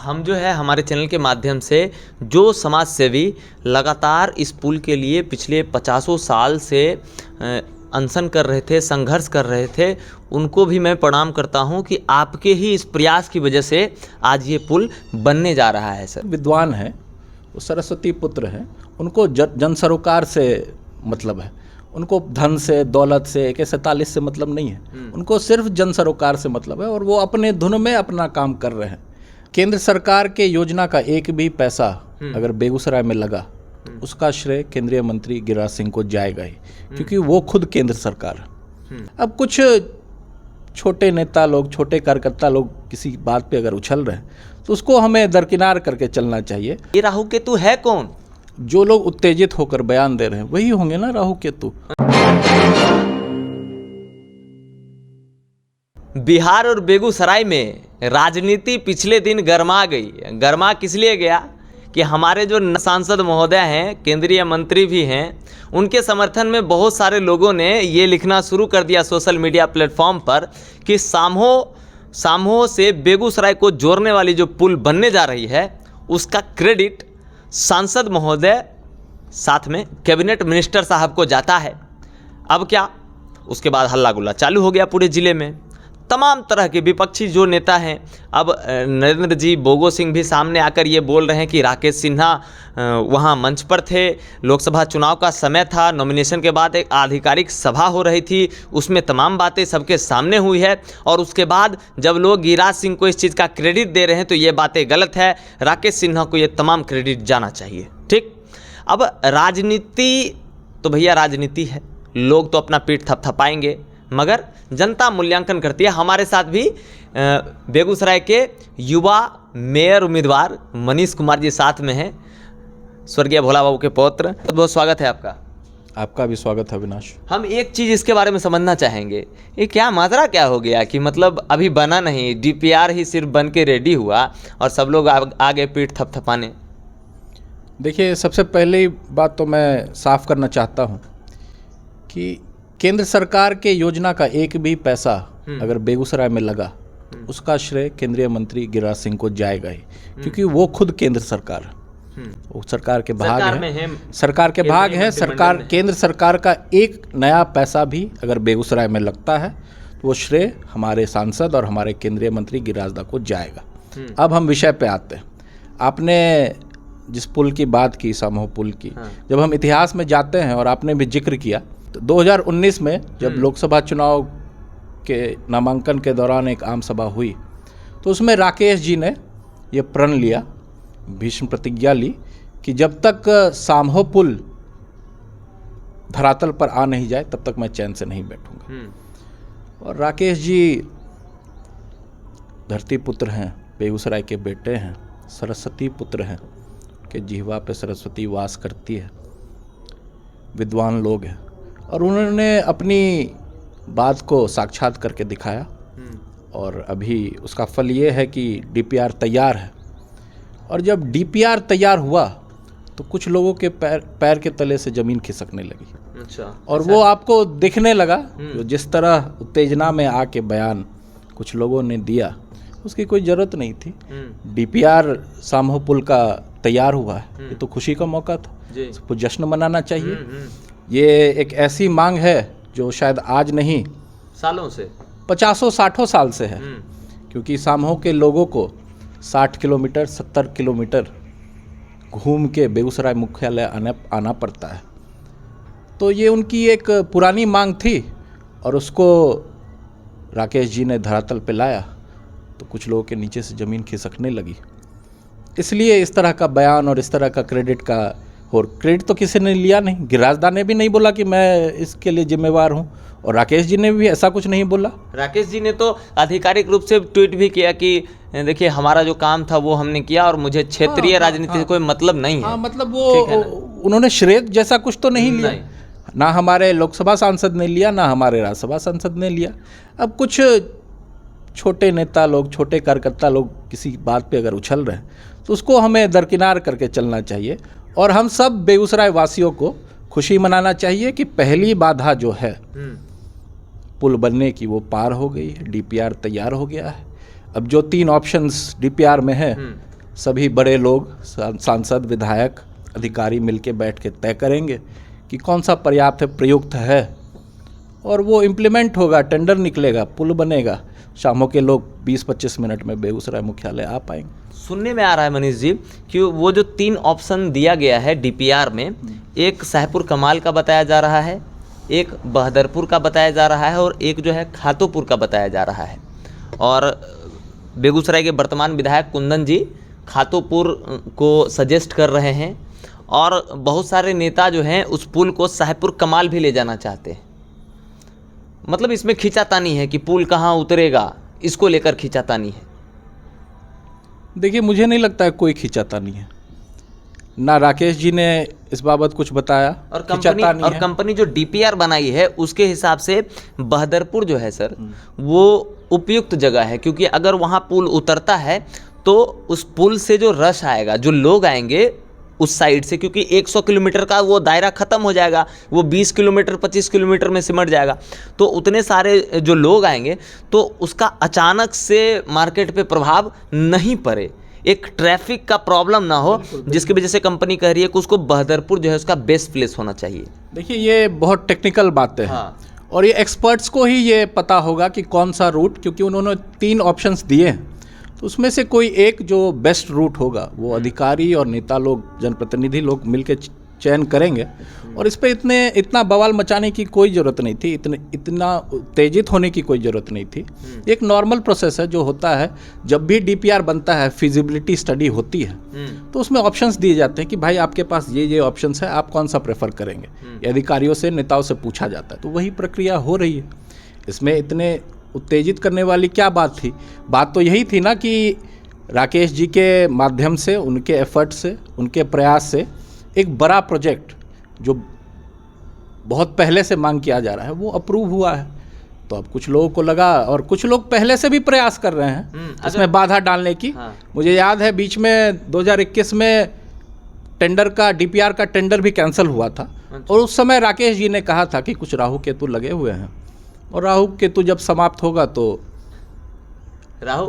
हम जो है हमारे चैनल के माध्यम से जो समाज सेवी लगातार इस पुल के लिए पिछले 50 साल से अनशन कर रहे थे, संघर्ष कर रहे थे, उनको भी मैं प्रणाम करता हूं कि आपके ही इस प्रयास की वजह से आज ये पुल बनने जा रहा है। सर विद्वान है, वो सरस्वती पुत्र हैं, उनको जन सरोकार से मतलब है, उनको धन से, दौलत से, AK-47 से मतलब नहीं है, उनको सिर्फ जन सरोकार से मतलब है और वो अपने धुन में अपना काम कर रहे हैं। केंद्र सरकार के योजना का एक भी पैसा अगर बेगूसराय में लगा उसका श्रेय केंद्रीय मंत्री गिरिराज सिंह को जाएगा ही, क्योंकि वो खुद केंद्र सरकार है। अब कुछ छोटे नेता लोग, छोटे कार्यकर्ता लोग किसी बात पे अगर उछल रहे हैं तो उसको हमें दरकिनार करके चलना चाहिए। ये राहु केतु है कौन? जो लोग उत्तेजित होकर बयान दे रहे हैं वही होंगे ना राहु केतु। बिहार और बेगूसराय में राजनीति पिछले दिन गर्मा गई। गर्मा किस लिए गया कि हमारे जो सांसद महोदय हैं, केंद्रीय मंत्री भी हैं, उनके समर्थन में बहुत सारे लोगों ने ये लिखना शुरू कर दिया सोशल मीडिया प्लेटफॉर्म पर कि सामहो से बेगूसराय को जोड़ने वाली जो पुल बनने जा रही है उसका क्रेडिट सांसद महोदय साथ में कैबिनेट मिनिस्टर साहब को जाता है। अब क्या, उसके बाद हल्ला गुल्ला चालू हो गया पूरे ज़िले में। तमाम तरह के विपक्षी जो नेता हैं, अब नरेंद्र जी बोगो सिंह भी सामने आकर ये बोल रहे हैं कि राकेश सिन्हा वहाँ मंच पर थे, लोकसभा चुनाव का समय था, नॉमिनेशन के बाद एक आधिकारिक सभा हो रही थी, उसमें तमाम बातें सबके सामने हुई है और उसके बाद जब लोग गिरिराज सिंह को इस चीज़ का क्रेडिट दे रहे हैं तो ये बातें गलत है, राकेश सिन्हा को ये तमाम क्रेडिट जाना चाहिए। ठीक, अब राजनीति तो भैया राजनीति है, लोग तो अपना पीठ थपथपाएंगे, मगर जनता मूल्यांकन करती है। हमारे साथ भी बेगूसराय के युवा मेयर उम्मीदवार मनीष कुमार जी साथ में हैं, स्वर्गीय भोला बाबू के पौत्र। बहुत बहुत स्वागत है आपका। आपका भी स्वागत है अविनाश। हम एक चीज़ इसके बारे में समझना चाहेंगे, ये क्या माजरा क्या हो गया कि मतलब अभी बना नहीं, DPR ही सिर्फ बन के रेडी हुआ और सब लोग आगे पीठ थपथपाने। देखिए, सबसे पहली बात तो मैं साफ करना चाहता हूँ कि केंद्र सरकार के योजना का एक भी पैसा अगर बेगूसराय में लगा उसका श्रेय केंद्रीय मंत्री गिरिराज सिंह को जाएगा ही, क्योंकि वो खुद केंद्र सरकार है, वो सरकार के भाग है, सरकार के भाग है। सरकार, केंद्र सरकार का एक नया पैसा भी अगर बेगूसराय में लगता है तो वो श्रेय हमारे सांसद और हमारे केंद्रीय मंत्री गिरिराज दा को जाएगा। अब हम विषय पे आते हैं। आपने जिस पुल की बात की, सामहो पुल की, जब हम इतिहास में जाते हैं और आपने भी जिक्र किया तो 2019 में जब लोकसभा चुनाव के नामांकन के दौरान एक आम सभा हुई तो उसमें राकेश जी ने ये प्रण लिया, भीष्म प्रतिज्ञा ली कि जब तक सामहो पुल धरातल पर आ नहीं जाए तब तक मैं चैन से नहीं बैठूंगा। और राकेश जी धरती पुत्र हैं, बेगूसराय के बेटे हैं, सरस्वती पुत्र हैं, कि जिह्वा पे सरस्वती वास करती है, विद्वान लोग हैं और उन्होंने अपनी बात को साक्षात करके दिखाया और अभी उसका फल ये है कि DPR तैयार है। और जब DPR तैयार हुआ तो कुछ लोगों के पैर के तले से ज़मीन खिसकने लगी। अच्छा, और वो आपको दिखने लगा जो जिस तरह उत्तेजना में आके बयान कुछ लोगों ने दिया उसकी कोई ज़रूरत नहीं थी। DPR सामहो पुल का तैयार हुआ है, ये तो खुशी का मौका था, सबको जश्न मनाना चाहिए। ये एक ऐसी मांग है जो शायद आज नहीं, सालों से, 50-60 साल से है, क्योंकि सामहो के लोगों को 60 किलोमीटर 70 किलोमीटर घूम के बेगूसराय मुख्यालय आना पड़ता है। तो ये उनकी एक पुरानी मांग थी और उसको राकेश जी ने धरातल पे लाया तो कुछ लोगों के नीचे से ज़मीन खिसकने लगी। इसलिए इस तरह का बयान और इस तरह का क्रेडिट का, और क्रेडिट तो किसी ने लिया नहीं, गिरिराज दा ने भी नहीं बोला कि मैं इसके लिए जिम्मेवार हूँ और राकेश जी ने भी ऐसा कुछ नहीं बोला। राकेश जी ने तो आधिकारिक रूप से ट्वीट भी किया कि देखिए हमारा जो काम था वो हमने किया और मुझे क्षेत्रीय राजनीति से कोई मतलब नहीं है। मतलब वो उन्होंने श्रेय जैसा कुछ तो नहीं लिया, ना हमारे लोकसभा सांसद ने लिया, ना हमारे राज्यसभा सांसद ने लिया। अब कुछ छोटे नेता लोग, छोटे कार्यकर्ता लोग किसी बात पे अगर उछल रहे हैं तो उसको हमें दरकिनार करके चलना चाहिए और हम सब बेगूसराय वासियों को खुशी मनाना चाहिए कि पहली बाधा जो है पुल बनने की वो पार हो गई है, DPR तैयार हो गया है। अब जो 3 ऑप्शंस DPR में है सभी बड़े लोग, सांसद, विधायक, अधिकारी मिलके बैठ के तय करेंगे कि कौन सा पर्याप्त है, प्रयुक्त है, और वो इम्प्लीमेंट होगा, टेंडर निकलेगा, पुल बनेगा, शामों के लोग 20-25 मिनट में बेगूसराय मुख्यालय आ पाएंगे। सुनने में आ रहा है मनीष जी कि वो जो 3 ऑप्शन दिया गया है डीपीआर में, एक शाहपुर कमाल का बताया जा रहा है, एक बहदरपुर का बताया जा रहा है और एक जो है खातोपुर का बताया जा रहा है। और बेगूसराय के वर्तमान विधायक कुंदन जी खातोपुर को सजेस्ट कर रहे हैं और बहुत सारे नेता जो हैं उस पुल को शाहपुर कमाल भी ले जाना चाहते हैं। मतलब इसमें खींचातानी है कि पुल कहाँ उतरेगा, इसको लेकर खींचातानी है। देखिए, मुझे नहीं लगता है कोई खींचातानी है, ना राकेश जी ने इस बाबत कुछ बताया। और कंपनी जो डीपीआर बनाई है उसके हिसाब से बहदरपुर जो है सर वो उपयुक्त जगह है, क्योंकि अगर वहाँ पुल उतरता है तो उस पुल से जो रश आएगा, जो लोग आएंगे उस साइड से, क्योंकि 100 किलोमीटर का वो दायरा ख़त्म हो जाएगा, वो 20 किलोमीटर 25 किलोमीटर में सिमट जाएगा, तो उतने सारे जो लोग आएंगे तो उसका अचानक से मार्केट पे प्रभाव नहीं पड़े, एक ट्रैफिक का प्रॉब्लम ना हो, जिसकी वजह से कंपनी कह रही है कि उसको बहदरपुर जो है उसका बेस्ट प्लेस होना चाहिए। देखिए, ये बहुत टेक्निकल बातें हैं। हाँ। और ये एक्सपर्ट्स को ही ये पता होगा कि कौन सा रूट, क्योंकि उन्होंने 3 ऑप्शंस दिए हैं, तो उसमें से कोई एक जो बेस्ट रूट होगा वो अधिकारी और नेता लोग, जनप्रतिनिधि लोग मिलकर चयन करेंगे। और इस पे इतना बवाल मचाने की कोई ज़रूरत नहीं थी, इतना उत्तेजित होने की कोई ज़रूरत नहीं थी। एक नॉर्मल प्रोसेस है जो होता है जब भी डीपीआर बनता है, फिजिबिलिटी स्टडी होती है, तो उसमें ऑप्शंस दिए जाते हैं कि भाई आपके पास ये ऑप्शंस है, आप कौन सा प्रेफर करेंगे। ये अधिकारियों से, नेताओं से पूछा जाता है, तो वही प्रक्रिया हो रही है। इसमें इतने उत्तेजित करने वाली क्या बात थी? बात तो यही थी ना कि राकेश जी के माध्यम से, उनके एफर्ट से, उनके प्रयास से एक बड़ा प्रोजेक्ट जो बहुत पहले से मांग किया जा रहा है वो अप्रूव हुआ है। तो अब कुछ लोगों को लगा, और कुछ लोग पहले से भी प्रयास कर रहे हैं इसमें बाधा डालने की। हाँ। मुझे याद है बीच में 2021 में टेंडर का, डीपीआर का टेंडर भी कैंसिल हुआ था। अच्छा। और उस समय राकेश जी ने कहा था कि कुछ राहु केतु लगे हुए हैं, और राहु केतु जब समाप्त होगा तो राहु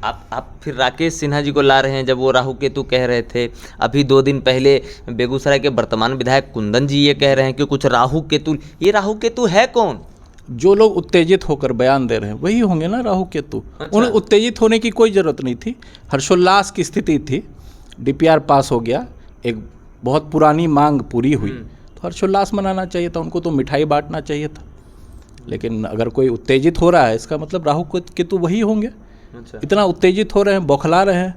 आप फिर राकेश सिन्हा जी को ला रहे हैं, जब वो राहु केतु कह रहे थे। अभी 2 दिन पहले बेगूसराय के वर्तमान विधायक कुंदन जी ये कह रहे हैं कि कुछ राहु केतु। ये राहु केतु है कौन? जो लोग उत्तेजित होकर बयान दे रहे हैं वही होंगे ना राहु केतु। अच्छा। उन्हें उत्तेजित होने की कोई ज़रूरत नहीं थी, हर्षोल्लास की स्थिति थी। डीपीआर पास हो गया, एक बहुत पुरानी मांग पूरी हुई, तो हर्षोल्लास मनाना चाहिए था, उनको तो मिठाई बांटना चाहिए था। लेकिन अगर कोई उत्तेजित हो रहा है, इसका मतलब राहु केतु वही होंगे। अच्छा। इतना उत्तेजित हो रहे हैं, बौखला रहे हैं,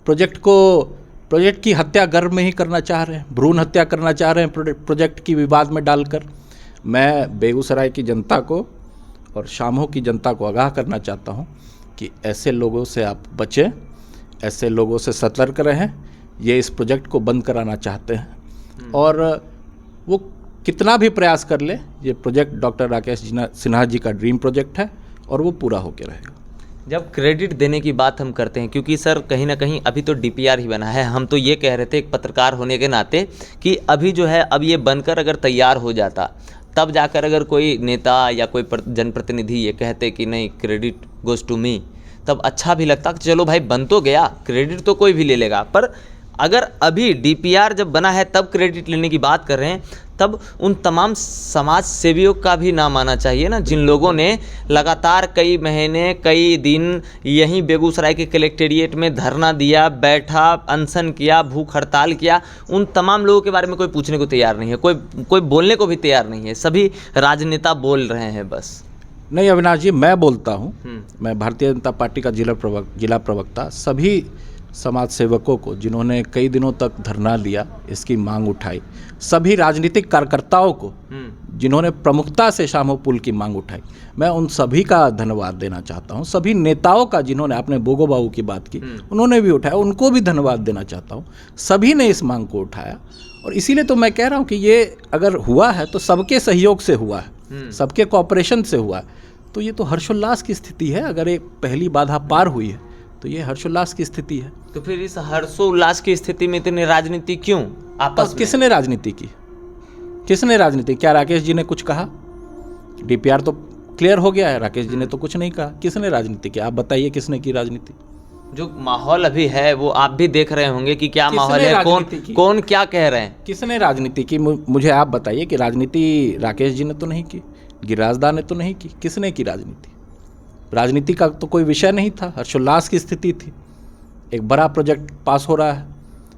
प्रोजेक्ट की हत्या गर्भ में ही करना चाह रहे हैं, भ्रूण हत्या करना चाह रहे हैं प्रोजेक्ट की विवाद में डालकर। मैं बेगूसराय की जनता को और शामों की जनता को आगाह करना चाहता हूं कि ऐसे लोगों से आप बचें, ऐसे लोगों से सतर्क रहें। ये इस प्रोजेक्ट को बंद कराना चाहते हैं, और वो कितना भी प्रयास कर ले, ये प्रोजेक्ट डॉक्टर राकेश सिन्हा जी का ड्रीम प्रोजेक्ट है और वो पूरा होकर रहेगा। जब क्रेडिट देने की बात हम करते हैं, क्योंकि सर कहीं ना कहीं अभी तो डीपीआर ही बना है, हम तो ये कह रहे थे एक पत्रकार होने के नाते कि अभी जो है, अब ये बनकर अगर तैयार हो जाता, तब जाकर अगर कोई नेता या कोई जनप्रतिनिधि ये कहते कि नहीं क्रेडिट गोज टू मी, तब अच्छा भी लगता कि चलो भाई बन तो गया, क्रेडिट तो कोई भी ले लेगा। पर अगर अभी डीपीआर जब बना है तब क्रेडिट लेने की बात कर रहे हैं, तब उन तमाम समाज सेवियों का भी नाम आना चाहिए ना, जिन लोगों ने लगातार कई महीने, कई दिन यहीं बेगूसराय के कलेक्टेरिएट में धरना दिया, बैठा, अनशन किया, भूख हड़ताल किया। उन तमाम लोगों के बारे में कोई पूछने को तैयार नहीं है, कोई बोलने को भी तैयार नहीं है, सभी राजनेता बोल रहे हैं बस। नहीं अविनाश जी, मैं बोलता हूँ, मैं भारतीय जनता पार्टी का जिला प्रवक्ता, सभी समाज सेवकों को जिन्होंने कई दिनों तक धरना दिया, इसकी मांग उठाई, सभी राजनीतिक कार्यकर्ताओं को जिन्होंने प्रमुखता से शामो पुल की मांग उठाई, मैं उन सभी का धन्यवाद देना चाहता हूं। सभी नेताओं का, जिन्होंने, आपने बोगो बाबू की बात की, उन्होंने भी उठाया, उनको भी धन्यवाद देना चाहता हूं। सभी ने इस मांग को उठाया, और इसीलिए तो मैं कह रहा हूं कि ये अगर हुआ है तो सबके सहयोग से हुआ है, सबके कोऑपरेशन से हुआ है। तो ये तो हर्षोल्लास की स्थिति है। अगर एक पहली बाधा पार हुई है तो ये हर्षोल्लास की स्थिति है। तो फिर इस हर्षोल्लास की स्थिति में इतनी राजनीति क्यों आपस में? किसने राजनीति की? किसने राजनीति? क्या राकेश जी ने कुछ कहा? डीपीआर तो क्लियर हो गया है, राकेश जी ने तो कुछ नहीं कहा। किसने राजनीति की? आप बताइए किसने की राजनीति? जो माहौल अभी है वो आप भी देख रहे होंगे कि क्या किसने माहौल है, राजनीति की? कौन क्या कह रहे हैं। किसने राजनीति की? मुझे आप बताइए कि राजनीति राकेश जी ने तो नहीं की, गिरिराज दा ने तो नहीं की, किसने की राजनीति? राजनीति का तो कोई विषय नहीं था, हर्षोल्लास की स्थिति थी, एक बड़ा प्रोजेक्ट पास हो रहा है,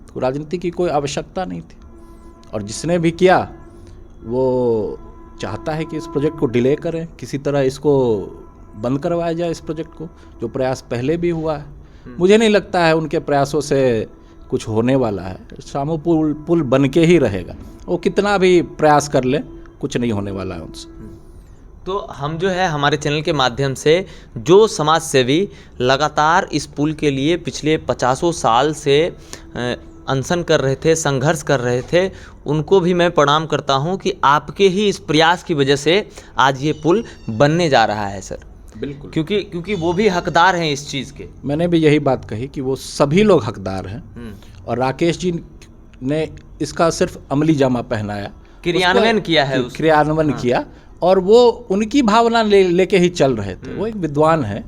तो राजनीति की कोई आवश्यकता नहीं थी। और जिसने भी किया वो चाहता है कि इस प्रोजेक्ट को डिले करें, किसी तरह इसको बंद करवाया जाए, इस प्रोजेक्ट को, जो प्रयास पहले भी हुआ है। मुझे नहीं लगता है उनके प्रयासों से कुछ होने वाला है। शामू पुल बन के ही रहेगा, वो कितना भी प्रयास कर ले कुछ नहीं होने वाला है उनसे। तो हम जो है हमारे चैनल के माध्यम से जो समाज सेवी लगातार इस पुल के लिए पिछले 50 साल से अनशन कर रहे थे, संघर्ष कर रहे थे, उनको भी मैं प्रणाम करता हूं कि आपके ही इस प्रयास की वजह से आज ये पुल बनने जा रहा है सर। बिल्कुल, क्योंकि वो भी हकदार हैं इस चीज़ के। मैंने भी यही बात कही कि वो सभी लोग हकदार हैं, और राकेश जी ने इसका सिर्फ अमली जामा पहनाया, क्रियान्वयन किया है, क्रियान्वयन किया, और वो उनकी भावना लेके ही चल रहे थे। वो एक विद्वान है,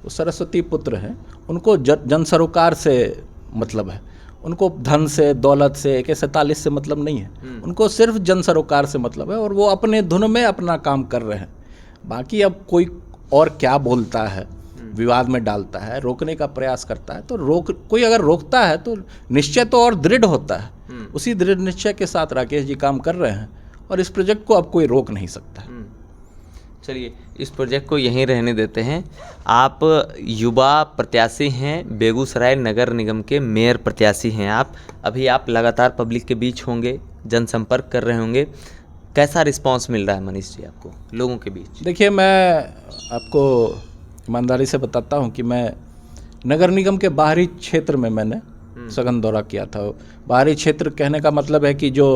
वो सरस्वती पुत्र हैं, उनको जन सरोकार से मतलब है, उनको धन से, दौलत से, AK-47 से मतलब नहीं है, उनको सिर्फ जन सरोकार से मतलब है, और वो अपने धुन में अपना काम कर रहे हैं। बाकी अब कोई और क्या बोलता है, विवाद में डालता है, रोकने का प्रयास करता है, तो कोई अगर रोकता है तो निश्चय तो और दृढ़ होता है। उसी दृढ़ निश्चय के साथ राकेश जी काम कर रहे हैं, और इस प्रोजेक्ट को अब कोई रोक नहीं सकता है। चलिए इस प्रोजेक्ट को यहीं रहने देते हैं। आप युवा प्रत्याशी हैं, बेगूसराय नगर निगम के मेयर प्रत्याशी हैं आप। अभी आप लगातार पब्लिक के बीच होंगे, जनसंपर्क कर रहे होंगे, कैसा रिस्पांस मिल रहा है मनीष जी आपको लोगों के बीच? देखिए, मैं आपको ईमानदारी से बताता हूं कि मैं नगर निगम के बाहरी क्षेत्र में मैंने सघन दौरा किया था। बाहरी क्षेत्र कहने का मतलब है कि जो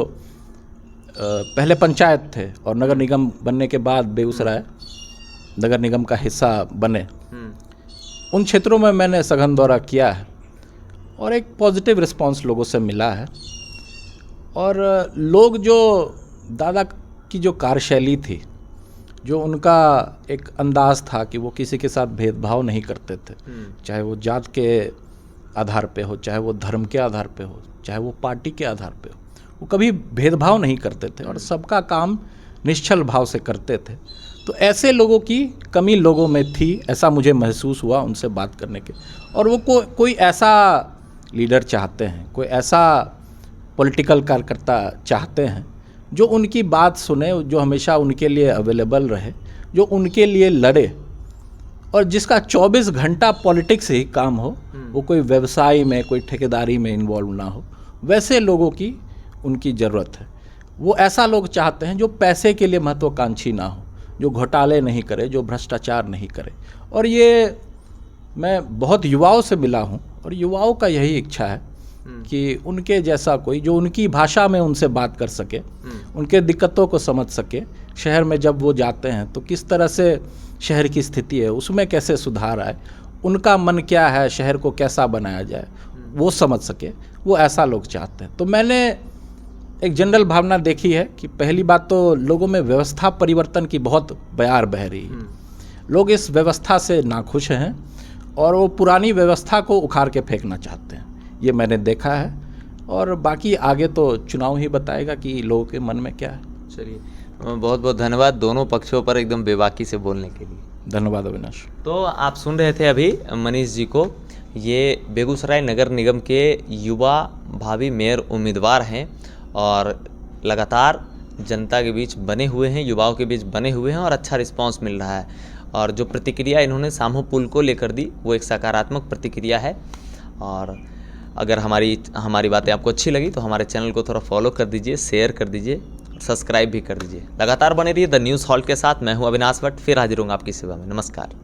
पहले पंचायत थे और नगर निगम बनने के बाद बेगूसराय नगर निगम का हिस्सा बने, उन क्षेत्रों में मैंने सघन दौरा किया है, और एक पॉजिटिव रिस्पांस लोगों से मिला है। और लोग जो दादा की जो कार्यशैली थी, जो उनका एक अंदाज था कि वो किसी के साथ भेदभाव नहीं करते थे, चाहे वो जात के आधार पे हो, चाहे वो धर्म के आधार पे हो, चाहे वो पार्टी के आधार पे हो, वो कभी भेदभाव नहीं करते थे और सबका काम निश्चल भाव से करते थे। तो ऐसे लोगों की कमी लोगों में थी, ऐसा मुझे महसूस हुआ उनसे बात करने के। और वो कोई ऐसा लीडर चाहते हैं, कोई ऐसा पॉलिटिकल कार्यकर्ता चाहते हैं जो उनकी बात सुने, जो हमेशा उनके लिए अवेलेबल रहे, जो उनके लिए लड़े, और जिसका 24 घंटा पॉलिटिक्स ही काम हो, वो कोई व्यवसाय में, कोई ठेकेदारी में इन्वॉल्व ना हो। वैसे लोगों की उनकी ज़रूरत है। वो ऐसा लोग चाहते हैं जो पैसे के लिए महत्वाकांक्षी ना हो, जो घोटाले नहीं करे, जो भ्रष्टाचार नहीं करे। और ये मैं बहुत युवाओं से मिला हूँ, और युवाओं का यही इच्छा है कि उनके जैसा कोई जो उनकी भाषा में उनसे बात कर सके, उनके दिक्कतों को समझ सके। शहर में जब वो जाते हैं तो किस तरह से शहर की स्थिति है, उसमें कैसे सुधार आए, उनका मन क्या है, शहर को कैसा बनाया जाए, वो समझ सके। वो ऐसा लोग चाहते हैं। तो मैंने एक जनरल भावना देखी है कि पहली बात तो लोगों में व्यवस्था परिवर्तन की बहुत बयार बह रही है। लोग इस व्यवस्था से नाखुश हैं और वो पुरानी व्यवस्था को उखाड़ के फेंकना चाहते हैं, ये मैंने देखा है। और बाकी आगे तो चुनाव ही बताएगा कि लोगों के मन में क्या है। चलिए, बहुत बहुत धन्यवाद दोनों पक्षों पर एकदम बेबाकी से बोलने के लिए। धन्यवाद अविनाश। तो आप सुन रहे थे अभी मनीष जी को। ये बेगूसराय नगर निगम के युवा भावी मेयर उम्मीदवार हैं और लगातार जनता के बीच बने हुए हैं, युवाओं के बीच बने हुए हैं, और अच्छा रिस्पांस मिल रहा है। और जो प्रतिक्रिया इन्होंने सामू पुल को लेकर दी वो एक सकारात्मक प्रतिक्रिया है। और अगर हमारी बातें आपको अच्छी लगी तो हमारे चैनल को थोड़ा फॉलो कर दीजिए, शेयर कर दीजिए, सब्सक्राइब भी कर दीजिए। लगातार बने रहिए द न्यूज़ हॉल्ट के साथ। मैं हूं अविनाश भट्ट, फिर हाजिर हूँ आपकी सेवा में। नमस्कार।